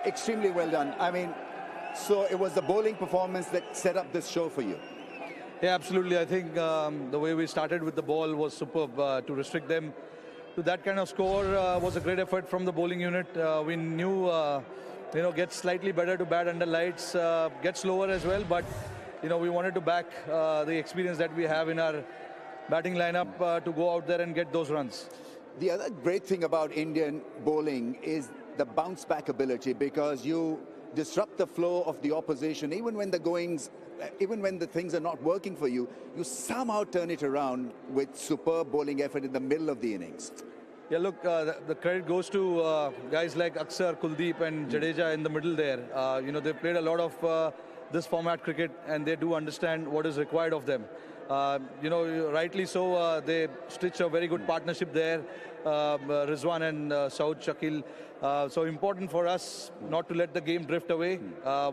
Extremely well done. I mean, so it was the bowling performance that set up this show for you. Yeah, absolutely. I think the way we started with the ball was superb. To restrict them to that kind of score was a great effort from the bowling unit. We knew, get slightly better to bat under lights, get slower as well. But, we wanted to back the experience that we have in our batting lineup to go out there and get those runs. The other great thing about Indian bowling is the bounce back ability, because you disrupt the flow of the opposition. Even when the things are not working for you, you somehow turn it around with superb bowling effort in the middle of the innings. Yeah, look, the credit goes to guys like Akshar, Kuldeep and Jadeja in the middle there. They've played a lot of this format cricket, and they do understand what is required of them. Rightly so, they stitch a very good partnership there, Rizwan and Saud Shakil. So important for us not to let the game drift away.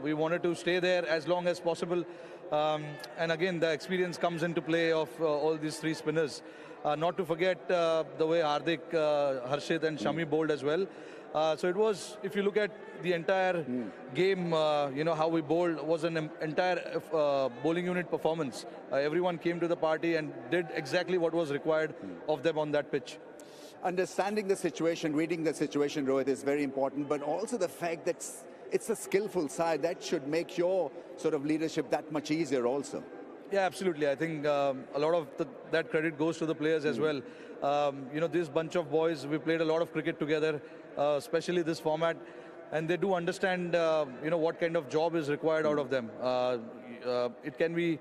We wanted to stay there as long as possible. And again, the experience comes into play of all these three spinners. Not to forget the way Hardik, Harshit and Shami bowled as well. So it was, if you look at the entire game, how we bowled was an entire bowling unit performance. Everyone came to the party and did exactly what was required of them on that pitch. Understanding the situation, reading the situation, Rohit, is very important, but also the fact that it's a skillful side that should make your sort of leadership that much easier also. Yeah, absolutely. I think a lot of that credit goes to the players as well. This bunch of boys, we played a lot of cricket together, especially this format, and they do understand, what kind of job is required out of them. It can be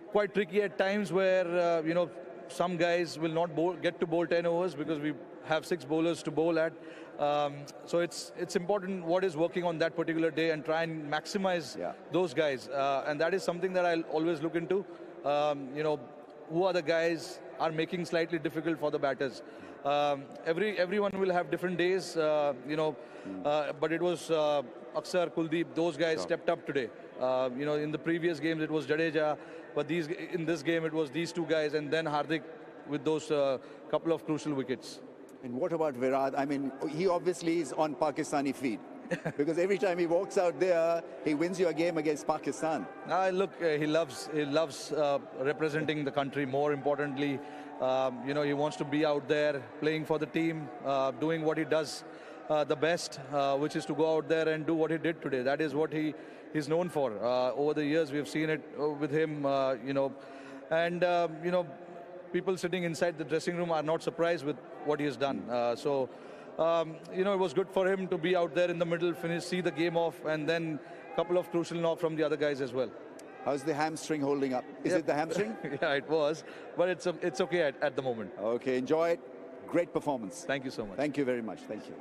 quite tricky at times where, some guys will not get to bowl 10 overs because we have 6 bowlers to bowl at. So it's important what is working on that particular day and try and maximize those guys. And that is something that I'll always look into. Who are the guys are making slightly difficult for the batters. Everyone will have different days, but it was Akshar, Kuldeep, those guys stepped up today. In the previous games it was Jadeja, but in this game it was these two guys, and then Hardik with those couple of crucial wickets. And what about Virat? I mean, he obviously is on Pakistani feet. Because every time he walks out there, he wins you a game against Pakistan. Look, he loves representing the country. More importantly, he wants to be out there playing for the team, doing what he does the best, which is to go out there and do what he did today. That is what he is known for. Over the years, we've seen it with him, people sitting inside the dressing room are not surprised with what he has done. It was good for him to be out there in the middle, see the game off, and then a couple of crucial knocks from the other guys as well. How's the hamstring holding up? Is it the hamstring? Yeah, it was, but it's okay at the moment. Okay, enjoy it. Great performance. Thank you so much. Thank you very much. Thank you.